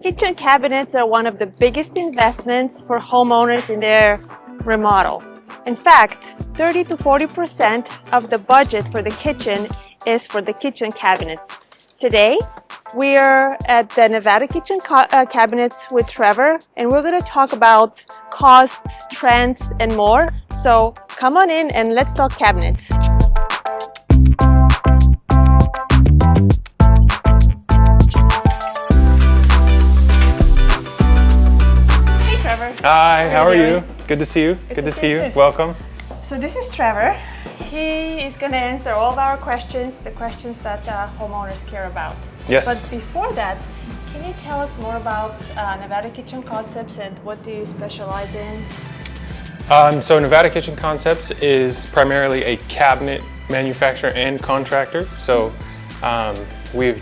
Kitchen cabinets are one of the biggest investments for homeowners in their remodel. In fact, 30 to 40% of the budget for the kitchen is for the kitchen cabinets. Today, we are at the Nevada Kitchen Cabinets with Trevor, and we're going to talk about cost, trends, and more. So come on in and let's talk cabinets. Hi, how are you? Good to see you. Good to see you. Welcome. So this is Trevor. He is going to answer all of our questions, the questions that homeowners care about. Yes. But before that, can you tell us more about Nevada Kitchen Concepts and what do you specialize in? So Nevada Kitchen Concepts is primarily a cabinet manufacturer and contractor. So we're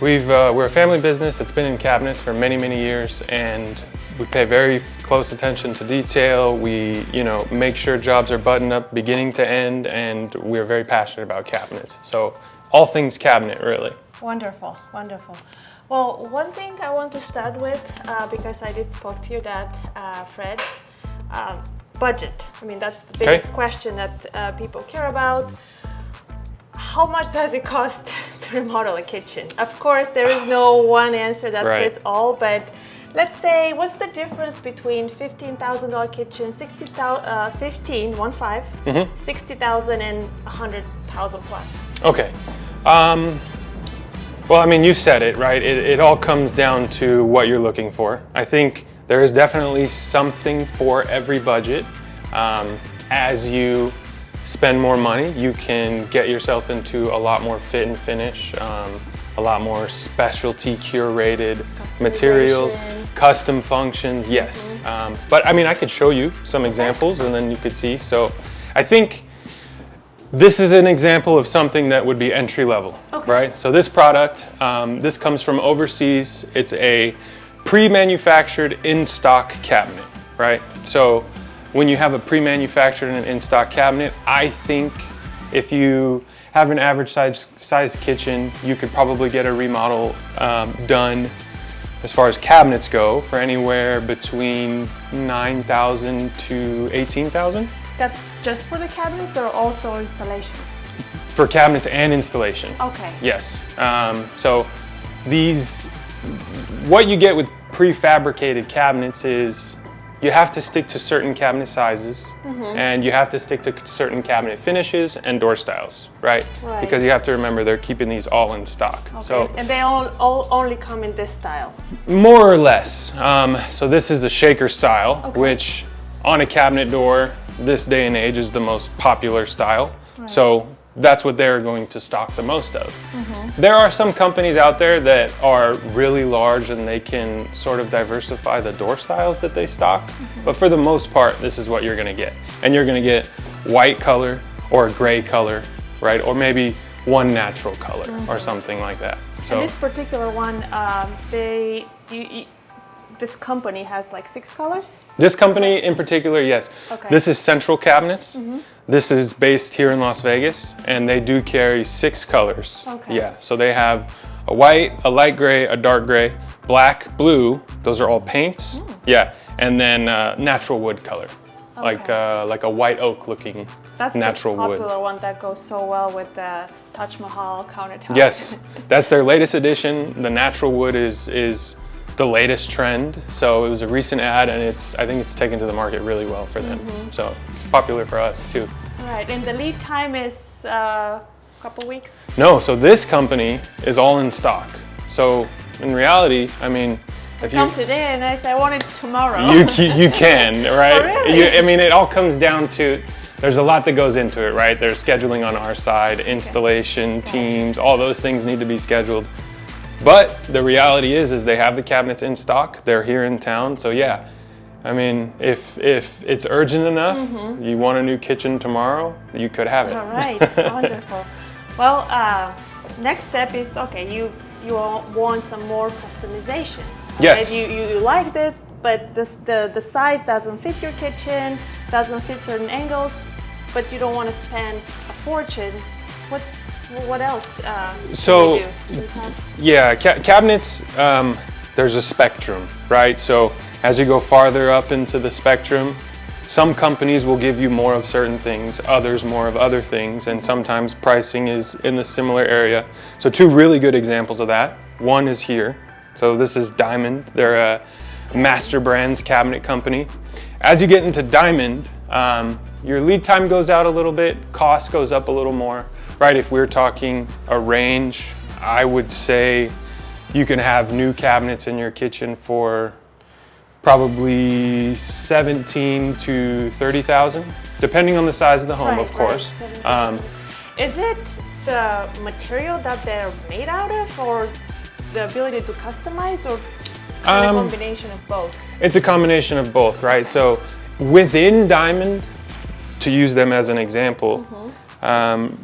a family business that's been in cabinets for many, many years, and we pay very close attention to detail. We, make sure jobs are buttoned up beginning to end, and we're very passionate about cabinets. So all things cabinet, really. Wonderful, wonderful. Well, one thing I want to start with, because I did spoke to your dad, Fred, budget. I mean, that's the biggest question that people care about. How much does it cost to remodel a kitchen? Of course, there is no one answer that fits all, but let's say, what's the difference between $15,000 kitchen, $60,000 and $100,000 plus? Okay. Well, I mean, you said it, right? It all comes down to what you're looking for. I think there is definitely something for every budget. As you spend more money, you can get yourself into a lot more fit and finish, a lot more specialty curated materials, custom functions, yes. But I mean, I could show you some examples and then you could see. So I think this is an example of something that would be entry level, right? So this product, this comes from overseas. It's a pre-manufactured in-stock cabinet, right? So when you have a pre-manufactured and in-stock cabinet, I think if you have an average size kitchen, you could probably get a remodel done as far as cabinets go for anywhere between $9,000 to $18,000. That's just for the cabinets or also installation? For cabinets and installation. Okay. Yes. So what you get with prefabricated cabinets is you have to stick to certain cabinet sizes, and you have to stick to certain cabinet finishes and door styles, right? Because you have to remember they're keeping these all in stock. Okay. So, and they all only come in this style? More or less. So this is a shaker style, which on a cabinet door, this day and age is the most popular style. So that's what they're going to stock the most of. There are some companies out there that are really large and they can sort of diversify the door styles that they stock. But for the most part, this is what you're gonna get. And you're gonna get white color or a gray color, right? Or maybe one natural color or something like that. So and this particular one, this company has like 6 colors? This company in particular, yes. This is Central Cabinets. This is based here in Las Vegas, and they do carry 6 colors. Yeah, so they have a white, a light gray, a dark gray, black, blue. Those are all paints. Yeah, and then natural wood color, like a white oak looking natural wood. That's the popular one that goes so well with the Taj Mahal countertop. Yes, that's their latest edition. The natural wood is the latest trend. So it was a recent ad, and I think it's taken to the market really well for them. So it's popular for us too. All right, and the lead time is a couple weeks? No, so this company is all in stock. So in reality, I mean, if you come today and I say I want it tomorrow. You can, right? Oh, really? I mean, it all comes down to, there's a lot that goes into it, right? There's scheduling on our side, installation, teams, all those things need to be scheduled. But the reality is they have the cabinets in stock. They're here in town. So yeah, I mean, if it's urgent enough, you want a new kitchen tomorrow, you could have it. All right, wonderful. Well, next step is, you want some more customization. Yes. You like this, but the size doesn't fit your kitchen, doesn't fit certain angles, but you don't want to spend a fortune. Well, what else? So, do you have? yeah, cabinets, there's a spectrum, right? So as you go farther up into the spectrum, some companies will give you more of certain things, others more of other things, and sometimes pricing is in the similar area. So two really good examples of that. One is here. So this is Diamond. They're a Master Brands cabinet company. As you get into Diamond, your lead time goes out a little bit, cost goes up a little more, right? If we're talking a range, I would say you can have new cabinets in your kitchen for probably 17 to 30,000, depending on the size of the home, of course. Is it the material that they're made out of, or the ability to customize, or a combination of both? It's a combination of both, right? So within Diamond, to use them as an example,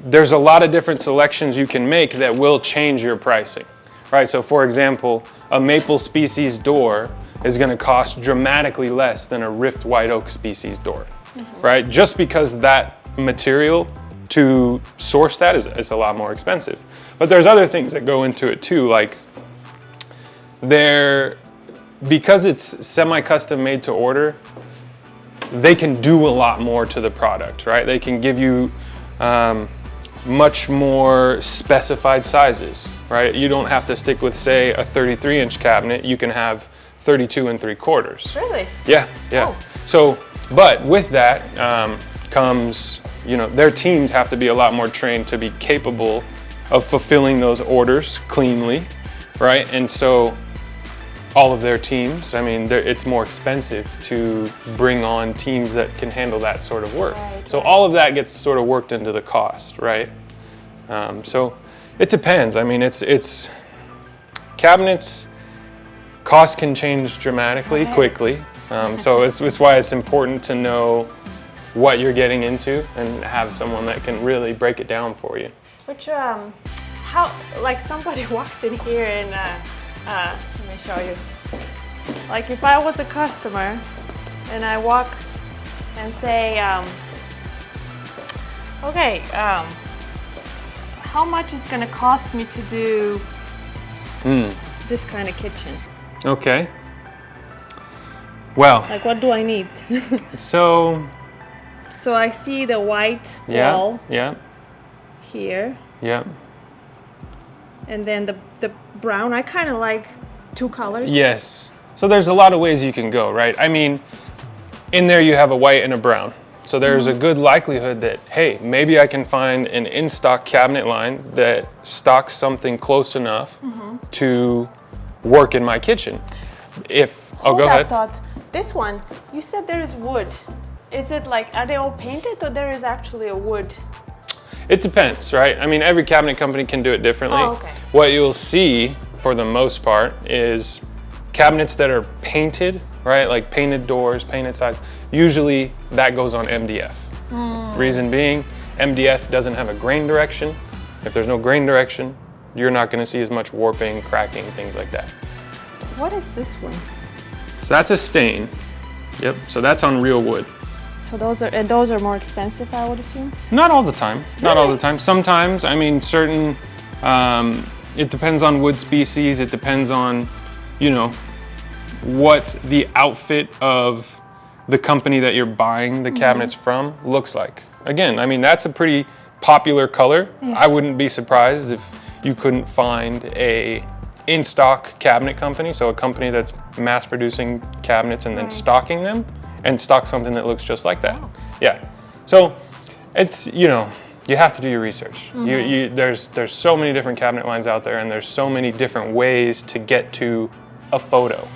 there's a lot of different selections you can make that will change your pricing, right? So for example, a maple species door is going to cost dramatically less than a rift white oak species door, right? Just because that material to source that is a lot more expensive. But there's other things that go into it too, like because it's semi-custom made to order, they can do a lot more to the product, right? They can give you much more specified sizes, right? You don't have to stick with, say, a 33-inch cabinet. You can have 32 3/4. Really? Yeah. Oh. So, but with that comes, their teams have to be a lot more trained to be capable of fulfilling those orders cleanly, right? And so all of their teams, it's more expensive to bring on teams that can handle that sort of work. Right, so all of that gets sort of worked into the cost, right? So it depends. It's cabinets, cost can change dramatically, quickly. So it's why it's important to know what you're getting into and have someone that can really break it down for you. Which, like somebody walks in here and, let me show you. Like if I was a customer and I walk and say, okay, how much is gonna cost me to do this kind of kitchen? Okay. Well. Like what do I need? So I see the white wall here. Yeah. And then the brown, I kind of like two colors. Yes. So there's a lot of ways you can go, right? In there you have a white and a brown. So there's a good likelihood that, hey, maybe I can find an in-stock cabinet line that stocks something close enough to work in my kitchen. Go ahead. Thought. This one, you said there is wood. Is it like, are they all painted, or there is actually a wood? It depends, right? Every cabinet company can do it differently. Oh, okay. What you'll see, for the most part, is cabinets that are painted, right? Like painted doors, painted sides. Usually that goes on MDF. Reason being, MDF doesn't have a grain direction. If there's no grain direction, you're not going to see as much warping, cracking, things like that. What is this one? So that's a stain. Yep, so that's on real wood. So those are more expensive, I would assume? Not all the time. Not all the time. Sometimes, certain, it depends on wood species. It depends on, what the outfit of the company that you're buying the cabinets from looks like. Again, that's a pretty popular color. Yeah. I wouldn't be surprised if you couldn't find a in-stock cabinet company, so a company that's mass producing cabinets and then stocking them, and stock something that looks just like that. Oh. Yeah. So it's, you have to do your research. There's so many different cabinet lines out there, and there's so many different ways to get to a photo,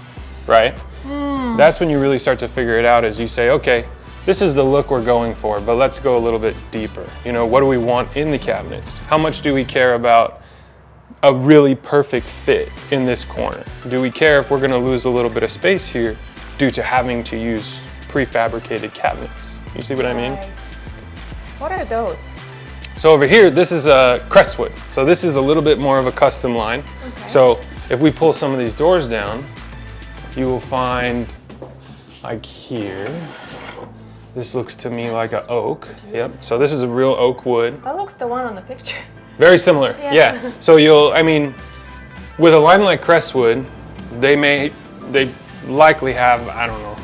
right? That's when you really start to figure it out, as you say, okay, this is the look we're going for, but let's go a little bit deeper. What do we want in the cabinets? How much do we care about a really perfect fit in this corner? Do we care if we're going to lose a little bit of space here due to having to use prefabricated cabinets? You see what I mean? What are those? So over here, this is a crestwood. So this is a little bit more of a custom line. Okay. So if we pull some of these doors down, you will find, like here, this looks to me like an oak. Yep. So this is a real oak wood. That looks the one on the picture. Very similar, yeah. So I mean, with a line like Crestwood, they likely have, I don't know,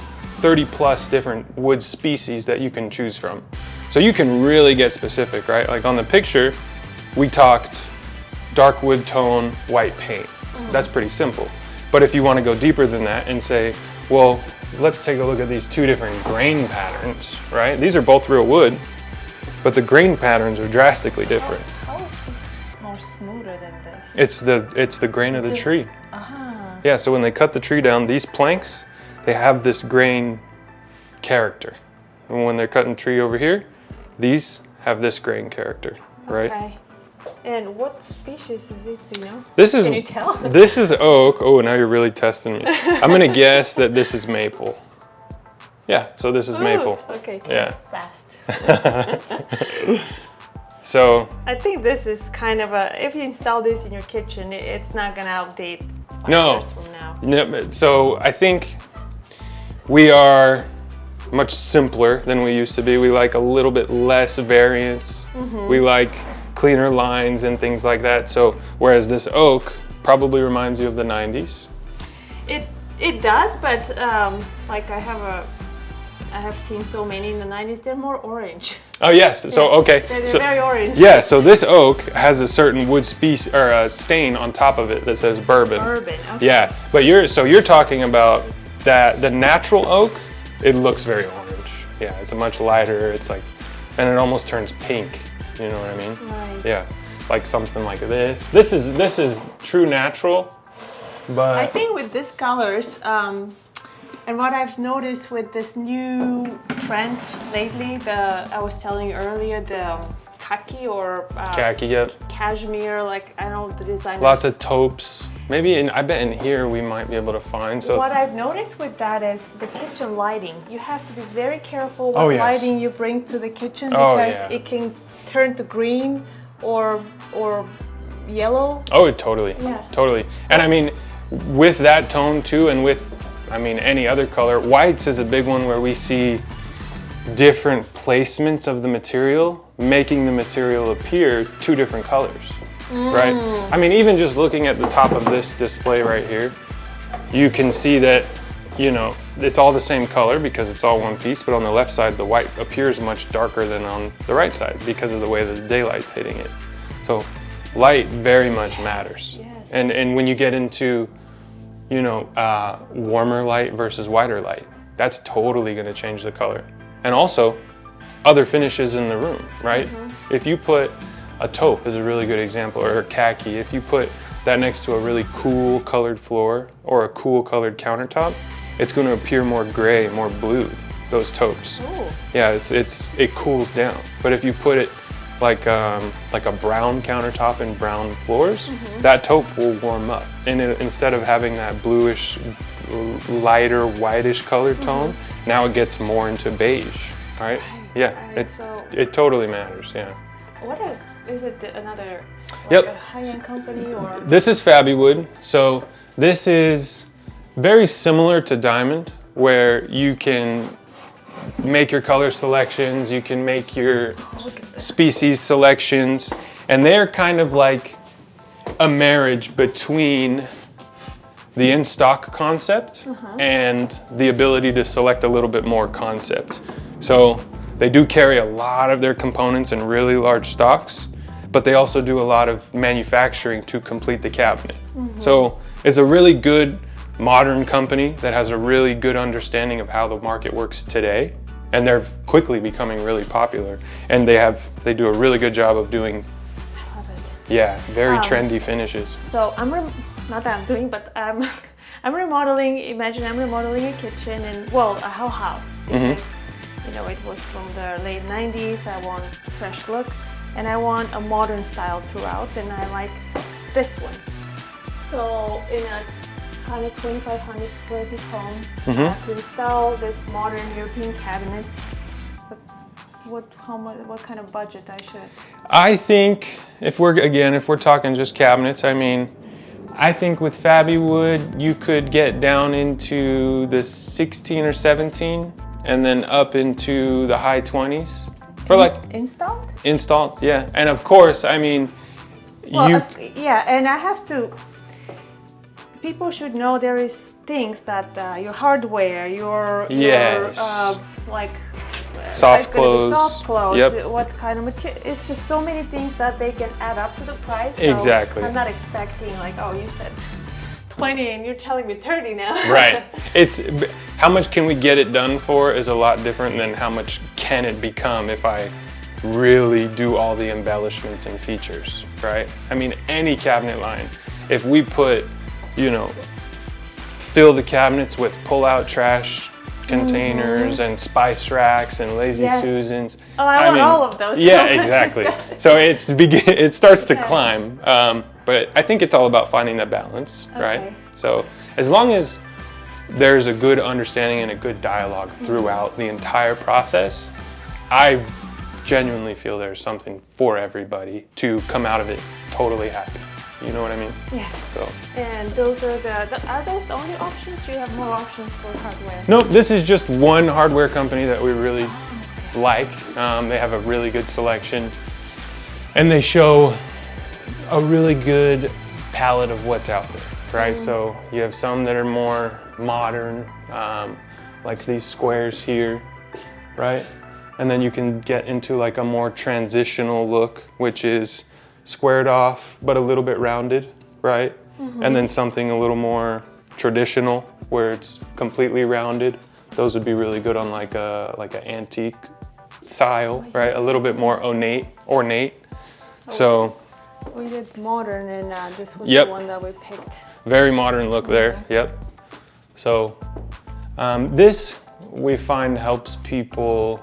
30 plus different wood species that you can choose from. So you can really get specific, right? Like on the picture, we talked dark wood tone, white paint. That's pretty simple. But if you want to go deeper than that and say, well, let's take a look at these two different grain patterns, right? These are both real wood, but the grain patterns are drastically different. How is this more smoother than this? It's the grain of the tree. Yeah, so when they cut the tree down, these planks, they have this grain character. And when they're cutting tree over here, these have this grain character, right? Okay. And what species is it, do you know? Can you tell? This is oak. Oh, now you're really testing me. I'm gonna guess that this is maple. Yeah, so this is maple. Okay, yeah. Fast. So I think this is kind of if you install this in your kitchen, it's not gonna outdate 5 years from now. No, so I think we are much simpler than we used to be. We like a little bit less variance. We like cleaner lines and things like that. So whereas this oak probably reminds you of the 90s. It does, but like I have seen so many in the 90s, they're more orange. Oh yes, so okay. They're so, very orange. Yeah, so this oak has a certain wood species or a stain on top of it that says bourbon. Bourbon, okay. Yeah, but you're talking about the natural oak, it looks very orange. Yeah, it's a much lighter, it's like, and it almost turns pink, you know what I mean? Right. Yeah, like something like this. This is true natural, but I think with these colors, and what I've noticed with this new trend lately, I was telling you earlier, the khaki or khaki, yep. Cashmere, like I don't know the design. Lots of taupes. Maybe I bet in here we might be able to find. So what I've noticed with that is the kitchen lighting. You have to be very careful what Oh, yes. lighting you bring to the kitchen Oh, because yeah. it can turn to green or yellow. Oh, totally. Yeah. Totally. And I mean, with that tone too, and with, I mean, any other color, whites is a big one where we see different placements of the material, making the material appear two different colors, right? I mean, even just looking at the top of this display right here, you can see that, you know, it's all the same color because it's all one piece, but on the left side, the white appears much darker than on the right side because of the way that the daylight's hitting it. So light very much matters. Yes. And when you get into, you know, warmer light versus whiter light, that's totally gonna change the color. And also, other finishes in the room, right? If you put a taupe is a really good example, or a khaki, if you put that next to a really cool colored floor or a cool colored countertop, it's gonna appear more gray, more blue, those taupes. Ooh. Yeah, it cools down. But if you put it like a brown countertop and brown floors, that taupe will warm up. And instead of having that bluish, lighter, whitish colored tone, now it gets more into beige, right? Yeah, it totally matters, yeah. Is it another Yep. a high-end company or? This is Fabiwood. So this is very similar to Diamond, where you can make your color selections, you can make your species selections, and they're kind of like a marriage between the in-stock concept and the ability to select a little bit more concept. So they do carry a lot of their components in really large stocks, but they also do a lot of manufacturing to complete the cabinet. So it's a really good modern company that has a really good understanding of how the market works today, and they're quickly becoming really popular. And they do a really good job of doing, I love it. yeah, very trendy finishes. So not that I'm doing, but I'm remodeling. Imagine I'm remodeling a kitchen and a whole house because you know it was from the late 90s. I want a fresh look and I want a modern style throughout, and I like this one. So in a kind of 2,500 square feet home, to install this modern European cabinets, what kind of budget I should? I think if we're talking just cabinets, I mean, I think with Fabiwood you could get down into the 16 or 17 and then up into the high 20s for like installed? Installed, yeah. And of course, I mean, Well, you, yeah, and I have to. People should know there is things that your hardware, Yes. like Soft it's gonna be clothes. soft clothes. Yep. What kind of material? It's just so many things that they can add up to the price. So Exactly. I'm not expecting like, oh, you said 20 and you're telling me 30 now. Right. It's how much can we get it done for is a lot different than how much can it become if I really do all the embellishments and features, right? I mean, any cabinet line, if we put, fill the cabinets with pull-out trash containers and spice racks and lazy Yes. Susans. Oh, I want all of those. Yeah, exactly. So it starts to Okay. climb, but I think it's all about finding that balance, right? Okay. So as long as there's a good understanding and a good dialogue throughout the entire process, I genuinely feel there's something for everybody to come out of it totally happy. You know what I mean? Yeah. So. And those are are those the only options? Do you have more options for hardware? Nope, this is just one hardware company that we really like. They have a really good selection, and they show a really good palette of what's out there, right? So you have some that are more modern, like these squares here, right? And then you can get into like a more transitional look, which is squared off but a little bit rounded, right? And then something a little more traditional where it's completely rounded. Those would be really good on like an antique style, right? A little bit more ornate. So We did modern, and this was Yep. the one that we picked. very modern look there. Yep. So this we find helps people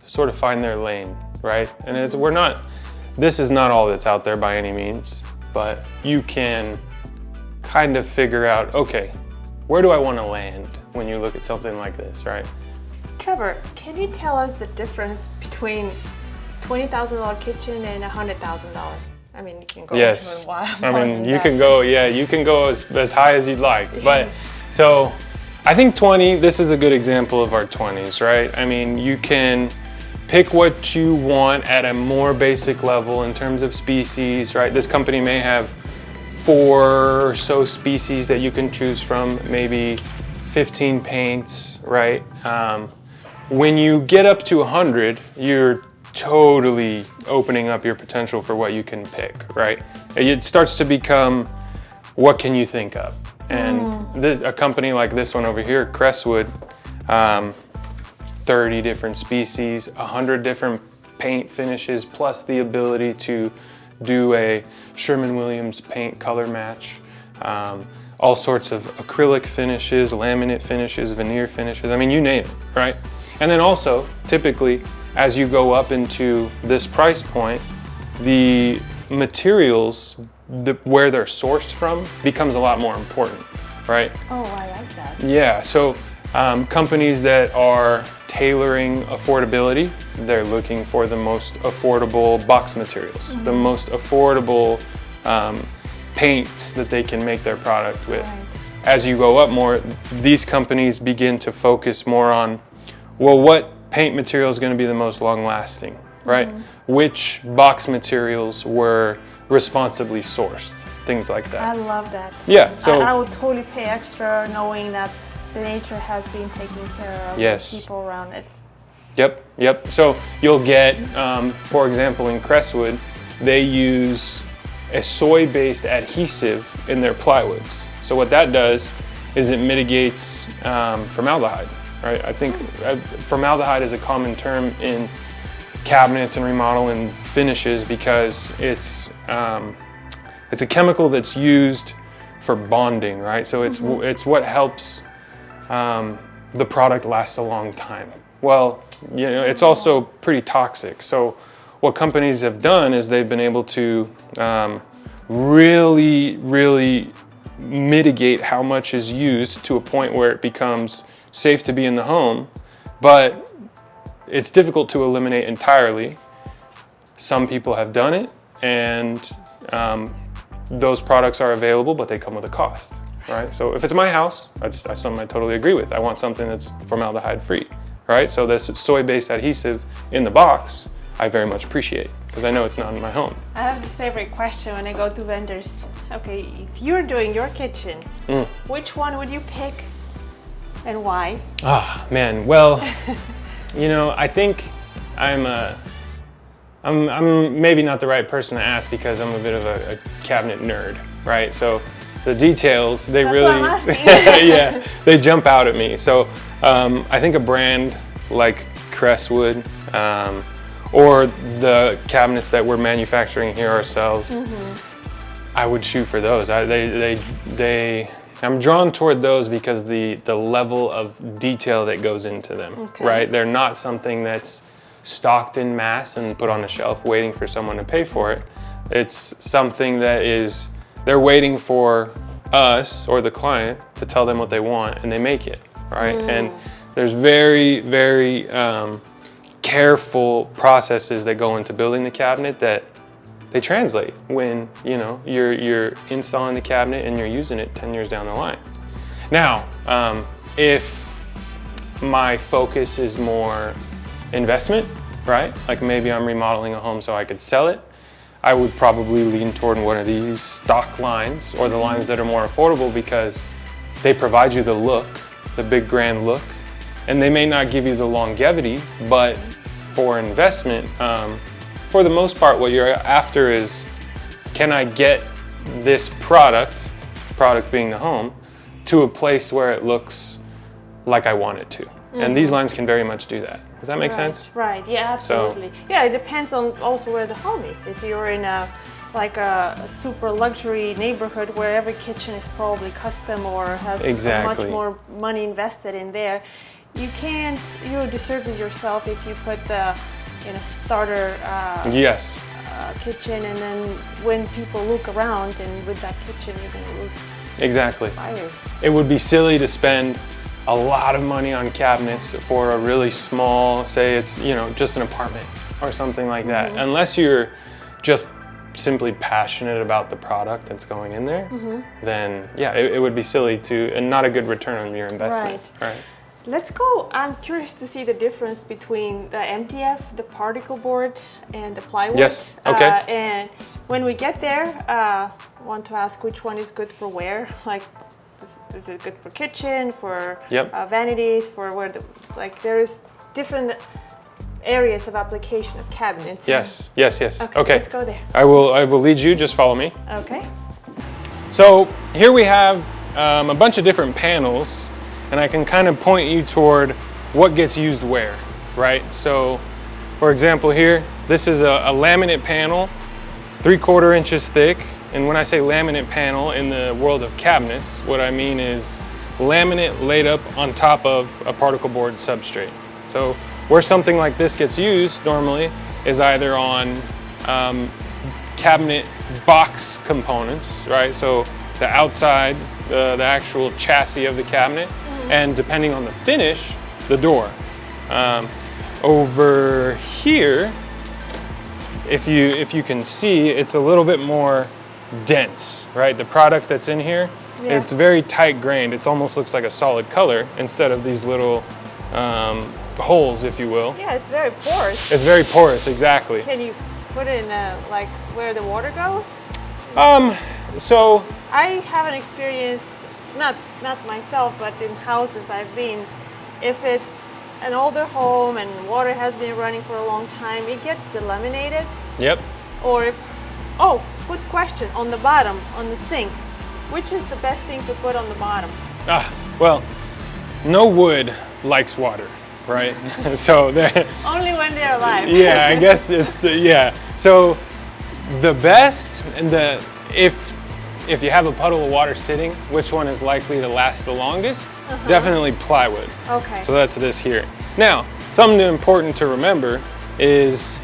sort of find their lane, right? And this is not all that's out there by any means, but you can kind of figure out, okay, where do I want to land when you look at something like this, right? Trevor, can you tell us the difference between $20,000 kitchen and $100,000? I mean, you can go Yes. into a while. I mean, you can go as high as you'd like. But so I think this is a good example of our 20s, right? I mean, you can pick what you want at a more basic level in terms of species, right? This company may have 4 or so species that you can choose from, maybe 15 paints, right? When you get up to 100, you're totally opening up your potential for what you can pick, right? It starts to become, what can you think of? And a company like this one over here, Crestwood, 30 different species, 100 different paint finishes, plus the ability to do a Sherwin-Williams paint color match, all sorts of acrylic finishes, laminate finishes, veneer finishes, I mean, you name it, right? And then also, typically, as you go up into this price point, the materials, where they're sourced from, becomes a lot more important, right? Oh, I like that. Yeah, so companies that are tailoring affordability, they're looking for the most affordable box materials, the most affordable paints that they can make their product with. Right. As you go up more, these companies begin to focus more on, well, what paint material is going to be the most long-lasting, right? Which box materials were responsibly sourced, things like that. I love that. Yeah, so I would totally pay extra knowing that the nature has been taken care of. Yes. The people around it. Yep. So you'll get, for example, in Crestwood, they use a soy-based adhesive in their plywoods. So what that does is it mitigates formaldehyde, right? I think formaldehyde is a common term in cabinets and remodel and finishes because it's a chemical that's used for bonding, right? So it's what helps the product last a long time. Well, it's also pretty toxic. So what companies have done is they've been able to really mitigate how much is used to a point where it becomes safe to be in the home, but it's difficult to eliminate entirely. Some people have done it, and those products are available, but they come with a cost, right? So if it's my house, that's something I totally agree with. I want something that's formaldehyde free, right? So this soy-based adhesive in the box I very much appreciate because I know it's not in my home. I have this favorite question when I go to vendors. Okay, if you're doing your kitchen, which one would you pick and why? Ah, man, well, you know, I think I'm maybe not the right person to ask because I'm a bit of a cabinet nerd, right? So the details, they That's really, what I'm asking. yeah, they jump out at me. So I think a brand like Crestwood, or the cabinets that we're manufacturing here ourselves, I would shoot for those. I'm drawn toward those because the level of detail that goes into them, right? They're not something that's stocked in mass and put on a shelf waiting for someone to pay for it. It's something that is, they're waiting for us or the client to tell them what they want and they make it, right? And there's very, very careful processes that go into building the cabinet that they translate when, you know, you're installing the cabinet and you're using it 10 years down the line. Now, if my focus is more investment, right? Like maybe I'm remodeling a home so I could sell it, I would probably lean toward one of these stock lines or the lines that are more affordable because they provide you the look, the big grand look, and they may not give you the longevity, but for investment, for the most part, what you're after is, can I get this product being the home, to a place where it looks like I want it to? And these lines can very much do that. Does that make sense? Right, yeah, absolutely. Yeah, it depends on also where the home is. If you're in a super luxury neighborhood where every kitchen is probably custom or has much more money invested in there, you disservice yourself if you put the starter kitchen, and then when people look around and with that kitchen, you're going to lose buyers. It would be silly to spend a lot of money on cabinets for a really small, say it's, you know, just an apartment or something like that. Unless you're just simply passionate about the product that's going in there, then yeah, it would be silly and not a good return on your investment. Right. Let's go. I'm curious to see the difference between the MDF, the particle board, and the plywood. Yes, okay. And when we get there, I want to ask which one is good for where. Like, is it good for kitchen, for vanities, for where there is different areas of application of cabinets. Yes. Okay. Let's go there. I will lead you. Just follow me. Okay. So here we have a bunch of different panels, and I can kind of point you toward what gets used where, right? So, for example, here, this is a laminate panel, 3/4 inches thick. And when I say laminate panel in the world of cabinets, what I mean is laminate laid up on top of a particle board substrate. So where something like this gets used normally is either on cabinet box components, right? So the outside, the actual chassis of the cabinet, and depending on the finish, the door. Over here, if you can see, it's a little bit more dense, right? The product that's in here, it's very tight grained. It almost looks like a solid color instead of these little holes, if you will. Yeah, it's very porous. It's very porous, exactly. Can you put it in like where the water goes? So I have an experience, not myself, but in houses I've been. If it's an older home and water has been running for a long time, it gets delaminated. Yep. Or good question. On the bottom, on the sink, which is the best thing to put on the bottom? Well, no wood likes water, right? So only when they're alive. Yeah, I guess it's So the best, and if you have a puddle of water sitting, which one is likely to last the longest? Definitely plywood. Okay. So that's this here. Now, something important to remember is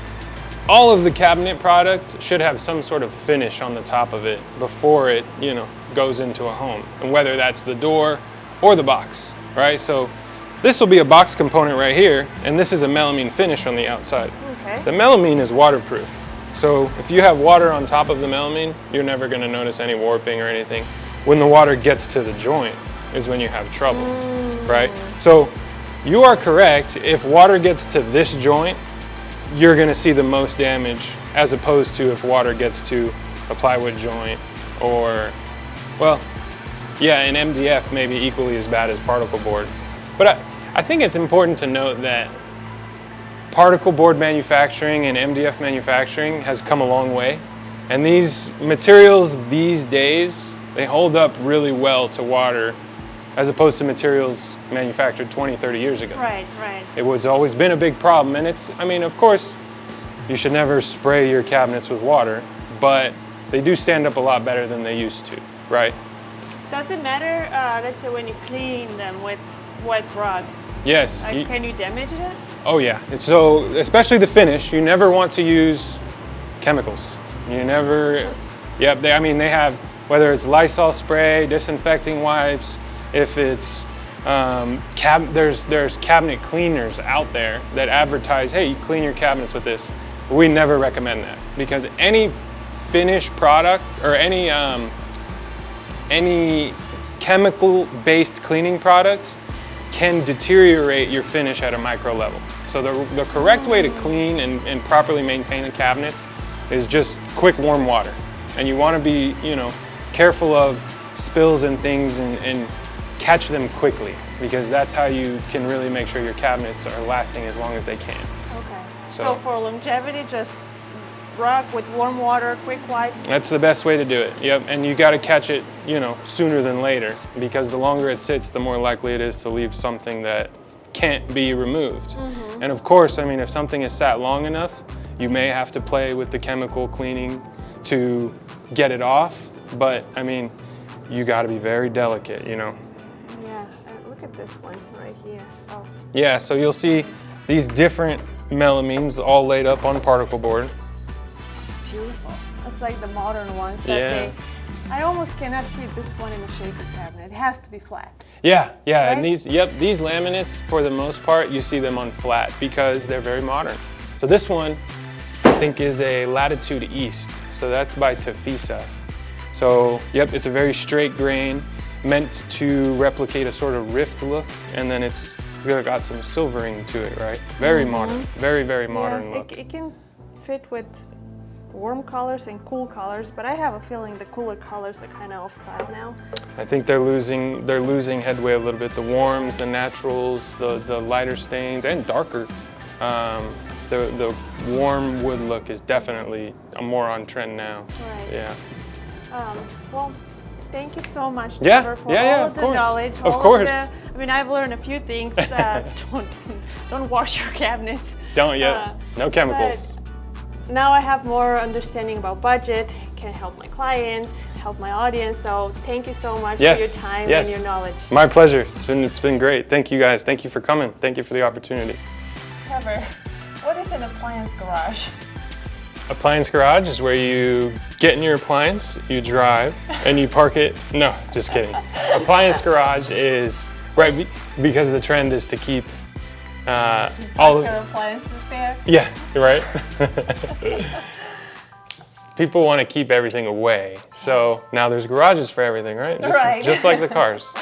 all of the cabinet product should have some sort of finish on the top of it before it, goes into a home, and whether that's the door or the box, right? So this will be a box component right here, and this is a melamine finish on the outside. Okay. The melamine is waterproof. So if you have water on top of the melamine, you're never going to notice any warping or anything. When the water gets to the joint is when you have trouble, right? So you are correct. If water gets to this joint, you're going to see the most damage, as opposed to if water gets to a plywood joint or, well, yeah, an MDF may be equally as bad as particle board. But I think it's important to note that particle board manufacturing and MDF manufacturing has come a long way. And these materials these days, they hold up really well to water as opposed to materials manufactured 20, 30 years ago. Right, right. It was always been a big problem, and it's, I mean, of course, you should never spray your cabinets with water, but they do stand up a lot better than they used to, right? Does it matter, let's say when you clean them with wet rug? Yes. Can you damage it? Oh yeah, so especially the finish, you never want to use chemicals. You never, yep, I mean they have, whether it's Lysol spray, disinfecting wipes, if it's, there's cabinet cleaners out there that advertise, hey, you clean your cabinets with this. We never recommend that, because any finished product or any chemical-based cleaning product can deteriorate your finish at a micro level. So the correct way to clean and properly maintain the cabinets is just quick warm water. And you want to be, you know, careful of spills and things and catch them quickly, because that's how you can really make sure your cabinets are lasting as long as they can. Okay. So for longevity, just rug with warm water, quick wipe. That's the best way to do it. Yep, and you got to catch it, you know, sooner than later, because the longer it sits, the more likely it is to leave something that can't be removed. And of course, I mean, if something is sat long enough, you may have to play with the chemical cleaning to get it off, but I mean, you got to be very delicate, you know. Yeah, look at this one right here. Oh. Yeah, so you'll see these different melamines all laid up on particle board. Beautiful. It's like the modern ones that I almost cannot see this one in a shaker cabinet. It has to be flat. Yeah, yeah, Right? and these laminates, for the most part, you see them on flat because they're very modern. So this one, I think, is a Latitude East. So that's by Tafisa. So, yep, it's a very straight grain, meant to replicate a sort of rift look, and then it's got some silvering to it, right? Very modern, very, very modern look. It can fit with warm colors and cool colors, but I have a feeling the cooler colors are kind of off style now. I think they're losing headway a little bit. The warms, the naturals, the lighter stains, and darker. The warm wood look is definitely more on trend now. Right. Yeah. Well, thank you so much, Yeah, Trevor, for yeah, all of of the course. knowledge. Of course. I mean, I've learned a few things. Don't wash your cabinets. Don't yet. No chemicals. But now I have more understanding about budget, can help my clients, help my audience. So thank you so much for your time and your knowledge. My pleasure. It's been great. Thank you guys. Thank you for coming. Thank you for the opportunity. Trevor, what is an appliance garage? Appliance garage is where you get in your appliance, you drive, and you park it. No, just kidding. Appliance garage is, right, because the trend is to keep all of appliances there. Yeah, right. People want to keep everything away, so now there's garages for everything, right? Just like the cars.